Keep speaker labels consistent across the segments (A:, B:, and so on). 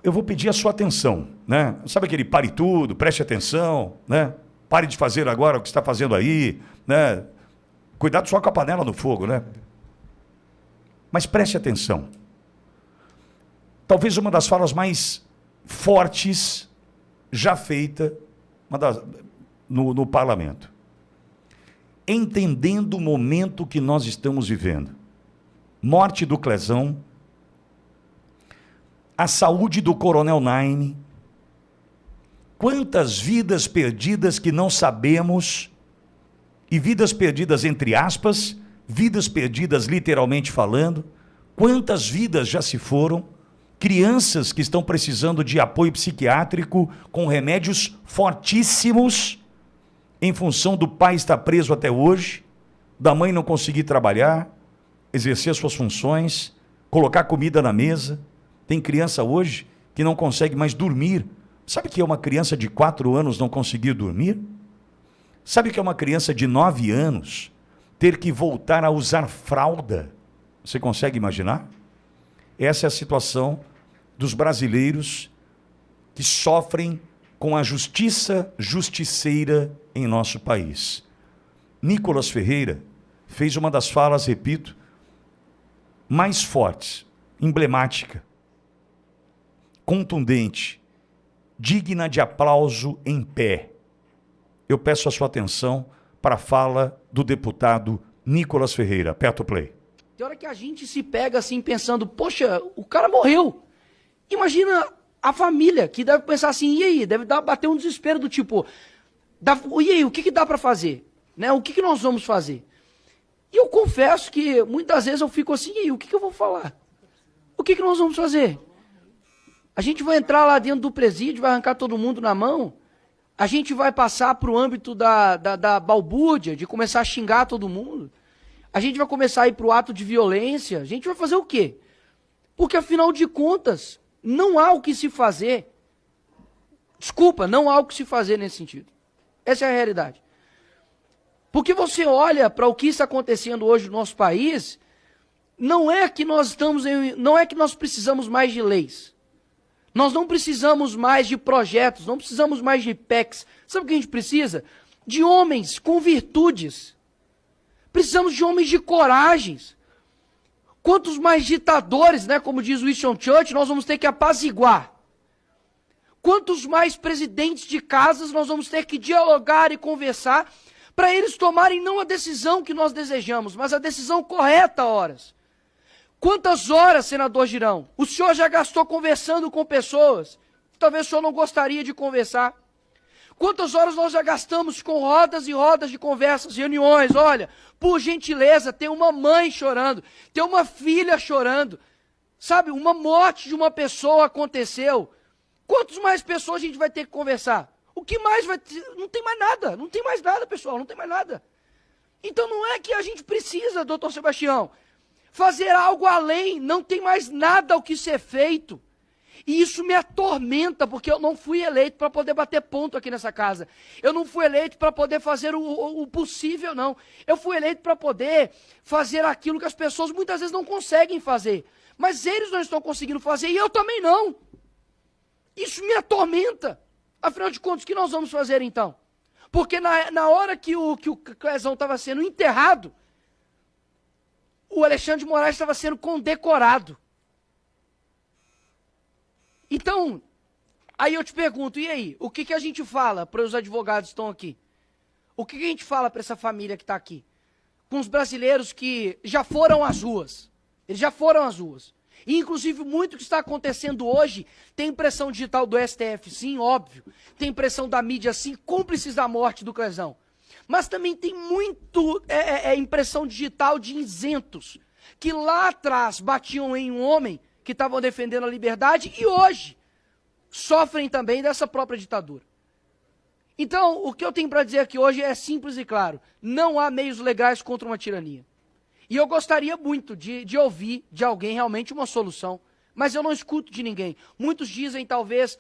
A: eu vou pedir a sua atenção, né? Sabe aquele pare tudo, preste atenção, né? Pare de fazer agora o que está fazendo aí, né? Cuidado só com a panela no fogo, né? Mas preste atenção. Talvez uma das falas mais fortes já feita no parlamento. Entendendo o momento que nós estamos vivendo. Morte do Clezão, a saúde do Coronel Naime, quantas vidas perdidas que não sabemos, e vidas perdidas entre aspas, vidas perdidas literalmente falando, quantas vidas já se foram, crianças que estão precisando de apoio psiquiátrico com remédios fortíssimos, em função do pai estar preso até hoje, da mãe não conseguir trabalhar, exercer suas funções, colocar comida na mesa. Tem criança hoje que não consegue mais dormir. Sabe o que é uma criança de 4 anos não conseguir dormir? Sabe o que é uma criança de 9 anos ter que voltar a usar fralda? Você consegue imaginar? Essa é a situação dos brasileiros que sofrem com a justiça justiceira em nosso país. Nicolas Ferreira fez uma das falas, repito, mais fortes, emblemática, contundente, digna de aplauso em pé. Eu peço a sua atenção para a fala do deputado Nicolas Ferreira. Aperta o play.
B: Tem hora que a gente se pega assim pensando, poxa, o cara morreu. Imagina a família que deve pensar assim, e aí? Deve bater um desespero do tipo, e aí, o que dá para fazer? Né? O que nós vamos fazer? E eu confesso que muitas vezes eu fico assim, e aí, o que eu vou falar? O que nós vamos fazer? A gente vai entrar lá dentro do presídio, vai arrancar todo mundo na mão? A gente vai passar para o âmbito da balbúrdia, de começar a xingar todo mundo? A gente vai começar a ir para o ato de violência? A gente vai fazer o quê? Porque, afinal de contas, não há o que se fazer. Desculpa, não há o que se fazer nesse sentido. Essa é a realidade. Porque você olha para o que está acontecendo hoje no nosso país, não é que nós precisamos mais de leis. Nós não precisamos mais de projetos, não precisamos mais de PECs. Sabe o que a gente precisa? De homens com virtudes. Precisamos de homens de coragens. Quantos mais ditadores, né, como diz Winston Churchill, nós vamos ter que apaziguar? Quantos mais presidentes de casas nós vamos ter que dialogar e conversar para eles tomarem não a decisão que nós desejamos, mas a decisão correta a horas? Quantas horas, senador Girão, o senhor já gastou conversando com pessoas que talvez o senhor não gostaria de conversar? Quantas horas nós já gastamos com rodas e rodas de conversas, reuniões? Olha, por gentileza, tem uma mãe chorando, tem uma filha chorando, sabe? Uma morte de uma pessoa aconteceu. Quantas mais pessoas a gente vai ter que conversar? O que mais vai ter? Não tem mais nada, não tem mais nada, pessoal, não tem mais nada. Então não é que a gente precisa, doutor Sebastião, fazer algo além, não tem mais nada o que ser feito. E isso me atormenta, porque eu não fui eleito para poder bater ponto aqui nessa casa. Eu não fui eleito para poder fazer o possível, não. Eu fui eleito para poder fazer aquilo que as pessoas muitas vezes não conseguem fazer. Mas eles não estão conseguindo fazer e eu também não. Isso me atormenta. Afinal de contas, o que nós vamos fazer então? Porque na hora que o Clezão estava sendo enterrado, o Alexandre de Moraes estava sendo condecorado. Então, aí eu te pergunto, e aí? O que a gente fala para os advogados que estão aqui? O que a gente fala para essa família que está aqui? Com os brasileiros que já foram às ruas. Eles já foram às ruas. E, inclusive, muito que está acontecendo hoje tem impressão digital do STF, sim, óbvio. Tem impressão da mídia, sim, cúmplices da morte do Clezão. Mas também tem muito impressão digital de isentos, que lá atrás batiam em um homem que estavam defendendo a liberdade e hoje sofrem também dessa própria ditadura. Então, o que eu tenho para dizer aqui hoje é simples e claro. Não há meios legais contra uma tirania. E eu gostaria muito de ouvir de alguém realmente uma solução, mas eu não escuto de ninguém. Muitos dizem talvez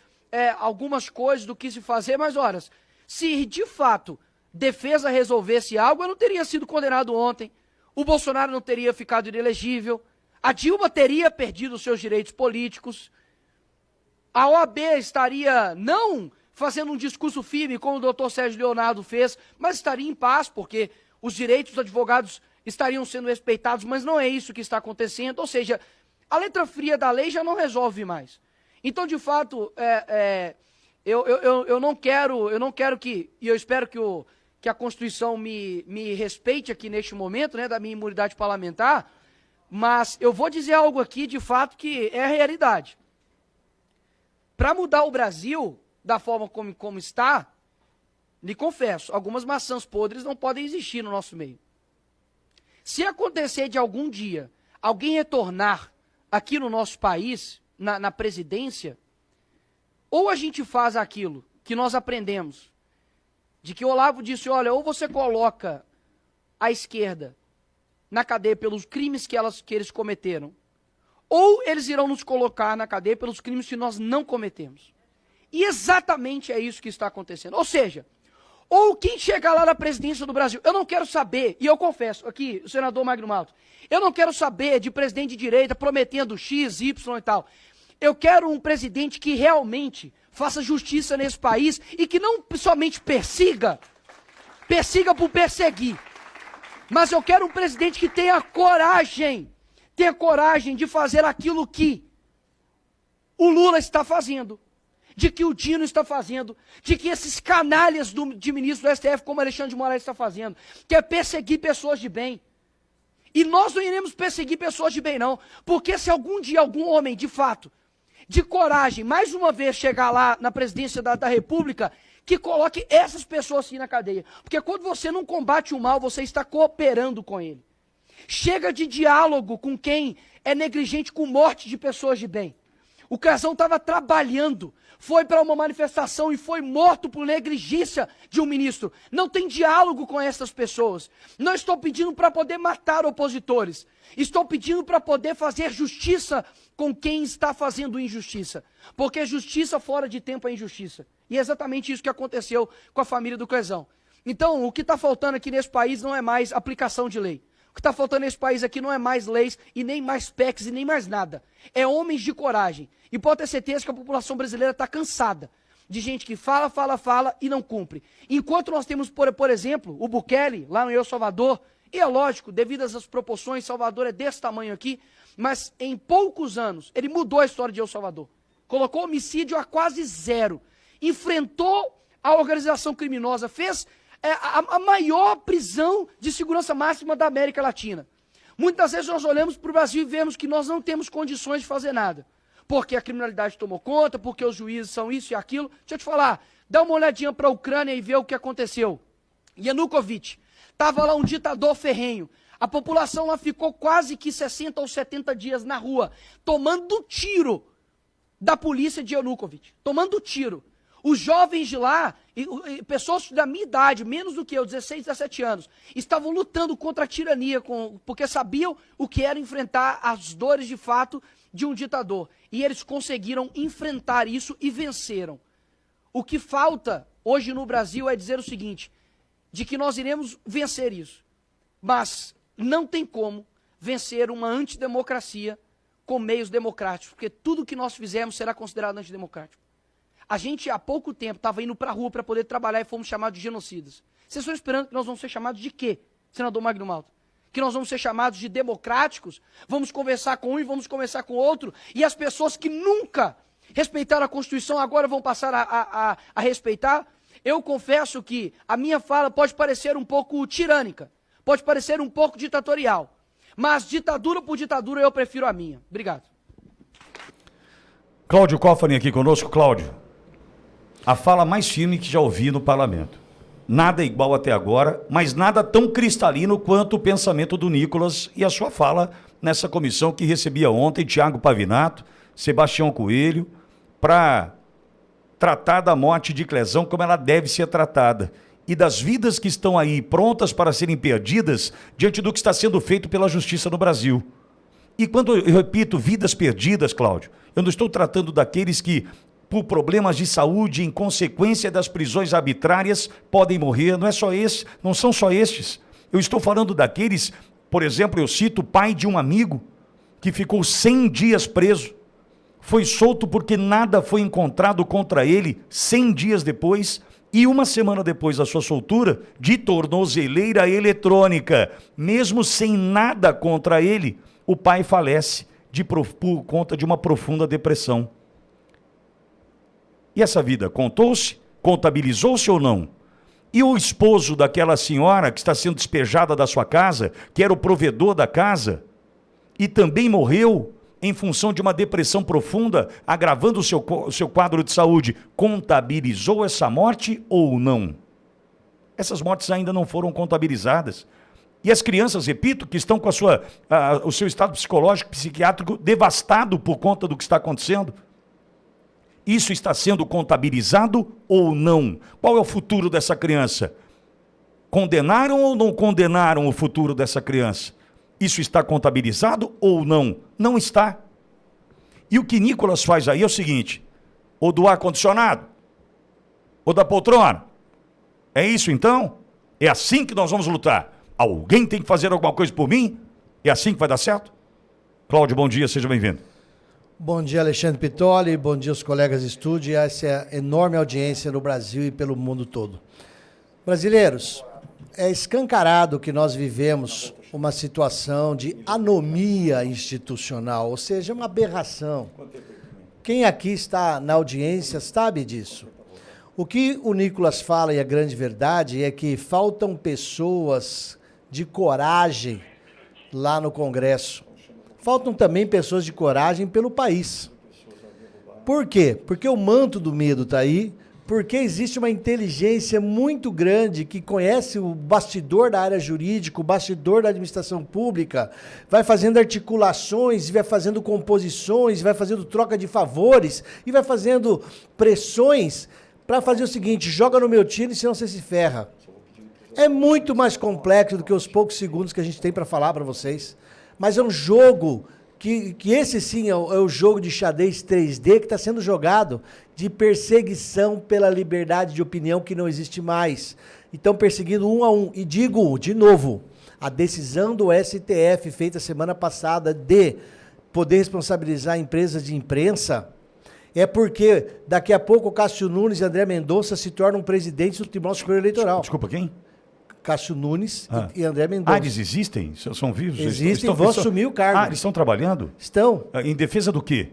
B: algumas coisas do que se fazer, mas ora, se de fato defesa resolvesse algo, eu não teria sido condenado ontem, o Bolsonaro não teria ficado inelegível, a Dilma teria perdido os seus direitos políticos, A OAB estaria não fazendo um discurso firme, como o doutor Sérgio Leonardo fez, mas estaria em paz, porque os direitos dos advogados estariam sendo respeitados, mas não é isso que está acontecendo. Ou seja, a letra fria da lei já não resolve mais. Então, de fato, eu não quero que, e eu espero que a Constituição me respeite aqui neste momento, né, da minha imunidade parlamentar, mas eu vou dizer algo aqui, de fato, que é a realidade. Para mudar o Brasil da forma como está, lhe confesso, algumas maçãs podres não podem existir no nosso meio. Se acontecer de algum dia alguém retornar aqui no nosso país, na presidência, ou a gente faz aquilo que nós aprendemos, de que o Olavo disse, olha, ou você coloca a esquerda na cadeia pelos crimes que eles cometeram, ou eles irão nos colocar na cadeia pelos crimes que nós não cometemos. E exatamente é isso que está acontecendo. Ou seja, ou quem chegar lá na presidência do Brasil, eu não quero saber, e eu confesso aqui, o senador Magno Malta, eu não quero saber de presidente de direita prometendo X, Y e tal. Eu quero um presidente que realmente faça justiça nesse país e que não somente persiga por perseguir. Mas eu quero um presidente que tenha coragem de fazer aquilo que o Lula está fazendo, de que o Dino está fazendo, de que esses canalhas de ministro do STF, como Alexandre de Moraes está fazendo, que é perseguir pessoas de bem. E nós não iremos perseguir pessoas de bem, não, porque se algum dia algum homem, de fato, de coragem, mais uma vez chegar lá na presidência da República, que coloque essas pessoas assim na cadeia. Porque quando você não combate o mal, você está cooperando com ele. Chega de diálogo com quem é negligente com morte de pessoas de bem. O Crezão estava trabalhando, foi para uma manifestação e foi morto por negligência de um ministro. Não tem diálogo com essas pessoas. Não estou pedindo para poder matar opositores. Estou pedindo para poder fazer justiça com quem está fazendo injustiça. Porque justiça fora de tempo é injustiça. E é exatamente isso que aconteceu com a família do Crezão. Então, o que está faltando aqui nesse país não é mais aplicação de lei. O que está faltando nesse país aqui não é mais leis e nem mais PECs e nem mais nada. É homens de coragem. E pode ter certeza que a população brasileira está cansada de gente que fala e não cumpre. Enquanto nós temos, por exemplo, o Bukele, lá no El Salvador, e é lógico, devido às proporções, Salvador é desse tamanho aqui, mas em poucos anos ele mudou a história de El Salvador. Colocou homicídio a quase zero. Enfrentou a organização criminosa, fez a maior prisão de segurança máxima da América Latina. Muitas vezes nós olhamos para o Brasil e vemos que nós não temos condições de fazer nada. Porque a criminalidade tomou conta, porque os juízes são isso e aquilo. Deixa eu te falar, dá uma olhadinha para a Ucrânia e vê o que aconteceu. Yanukovych, estava lá um ditador ferrenho. A população lá ficou quase que 60 ou 70 dias na rua, tomando tiro da polícia de Yanukovych. Tomando tiro. Os jovens de lá, pessoas da minha idade, menos do que eu, 16, 17 anos, estavam lutando contra a tirania, porque sabiam o que era enfrentar as dores de fato de um ditador. E eles conseguiram enfrentar isso e venceram. O que falta hoje no Brasil é dizer o seguinte, de que nós iremos vencer isso. Mas não tem como vencer uma antidemocracia com meios democráticos, porque tudo que nós fizermos será considerado antidemocrático. A gente, há pouco tempo, estava indo para a rua para poder trabalhar e fomos chamados de genocidas. Vocês estão esperando que nós vamos ser chamados de quê, senador Magno Malta? Que nós vamos ser chamados de democráticos? Vamos conversar com um e vamos conversar com o outro? E as pessoas que nunca respeitaram a Constituição agora vão passar a respeitar? Eu confesso que a minha fala pode parecer um pouco tirânica, pode parecer um pouco ditatorial, mas ditadura por ditadura eu prefiro a minha. Obrigado.
A: Cláudio Cofani aqui conosco. Cláudio, a fala mais firme que já ouvi no parlamento. Nada igual até agora, mas nada tão cristalino quanto o pensamento do Nicolas e a sua fala nessa comissão que recebia ontem Thiago Pavinato, Sebastião Coelho, para tratar da morte de Crezão como ela deve ser tratada e das vidas que estão aí prontas para serem perdidas diante do que está sendo feito pela justiça no Brasil. E quando eu repito vidas perdidas, Cláudio, eu não estou tratando daqueles que, por problemas de saúde, em consequência das prisões arbitrárias, podem morrer. Não é só esse, não são só estes. Eu estou falando daqueles, por exemplo, eu cito o pai de um amigo que ficou 100 dias preso. foi solto porque nada foi encontrado contra ele 100 dias depois e uma semana depois da sua soltura, de tornozeleira eletrônica. Mesmo sem nada contra ele, o pai falece por conta de uma profunda depressão. E essa vida contou-se? Contabilizou-se ou não? E o esposo daquela senhora que está sendo despejada da sua casa, que era o provedor da casa, e também morreu em função de uma depressão profunda, agravando o seu quadro de saúde, contabilizou essa morte ou não? Essas mortes ainda não foram contabilizadas. E as crianças, repito, que estão com o seu estado psicológico, psiquiátrico devastado por conta do que está acontecendo, isso está sendo contabilizado ou não? Qual é o futuro dessa criança? Condenaram ou não condenaram o futuro dessa criança? Isso está contabilizado ou não? Não está. E o que Nicolas faz aí é o seguinte: ou do ar-condicionado, ou da poltrona. É isso então? É assim que nós vamos lutar. Alguém tem que fazer alguma coisa por mim? É assim que vai dar certo? Cláudio, bom dia, seja bem-vindo.
C: Bom dia, Alexandre Pitoli, bom dia aos colegas de estúdio e a essa enorme audiência no Brasil e pelo mundo todo. Brasileiros, é escancarado que nós vivemos uma situação de anomia institucional, ou seja, uma aberração. Quem aqui está na audiência sabe disso. O que o Nicolas fala, e a grande verdade, é que faltam pessoas de coragem lá no Congresso. Faltam também pessoas de coragem pelo país. Por quê? Porque o manto do medo está aí, porque existe uma inteligência muito grande que conhece o bastidor da área jurídica, o bastidor da administração pública, vai fazendo articulações, vai fazendo composições, vai fazendo troca de favores e vai fazendo pressões para fazer o seguinte: joga no meu time, senão você se ferra. É muito mais complexo do que os poucos segundos que a gente tem para falar para vocês. Mas é um jogo que esse sim é o jogo de xadrez 3D que está sendo jogado de perseguição pela liberdade de opinião que não existe mais. Então, perseguindo um a um. E digo, de novo, a decisão do STF feita semana passada de poder responsabilizar empresas de imprensa é porque daqui a pouco o Cássio Nunes e André Mendonça se tornam presidentes do Tribunal Superior Eleitoral.
A: Desculpa, quem?
C: Cássio Nunes e André Mendonça.
A: Eles existem? São vivos?
C: Existem, vão assumir o cargo.
A: Eles estão trabalhando?
C: Estão.
A: Em defesa do quê?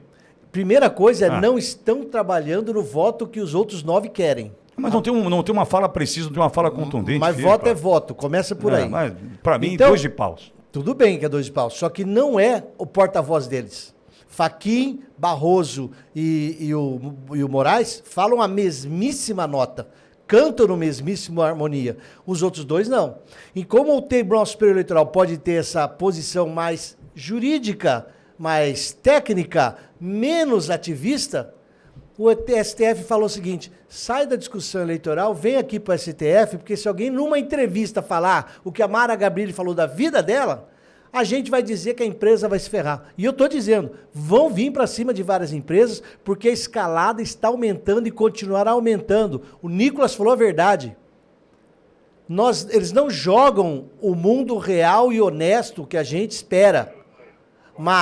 C: Primeira coisa é não estão trabalhando no voto que os outros 9 querem.
A: Mas não tem uma fala precisa, não tem uma fala contundente.
C: Mas voto é voto, começa por aí.
A: Mas, para mim,
C: então,
A: 2 de paus.
C: Tudo bem que é 2 de paus, só que não é o porta-voz deles. Fachin, Barroso e o Moraes falam a mesmíssima nota. Cantam no mesmíssimo harmonia. Os outros 2 não. E como o Tribunal Superior Eleitoral pode ter essa posição mais jurídica, mais técnica, menos ativista, o STF falou o seguinte: sai da discussão eleitoral, vem aqui para o STF, porque se alguém numa entrevista falar o que a Mara Gabrilli falou da vida dela, a gente vai dizer que a empresa vai se ferrar. E eu estou dizendo, vão vir para cima de várias empresas, porque a escalada está aumentando e continuará aumentando. O Nicolas falou a verdade. Eles não jogam o mundo real e honesto que a gente espera.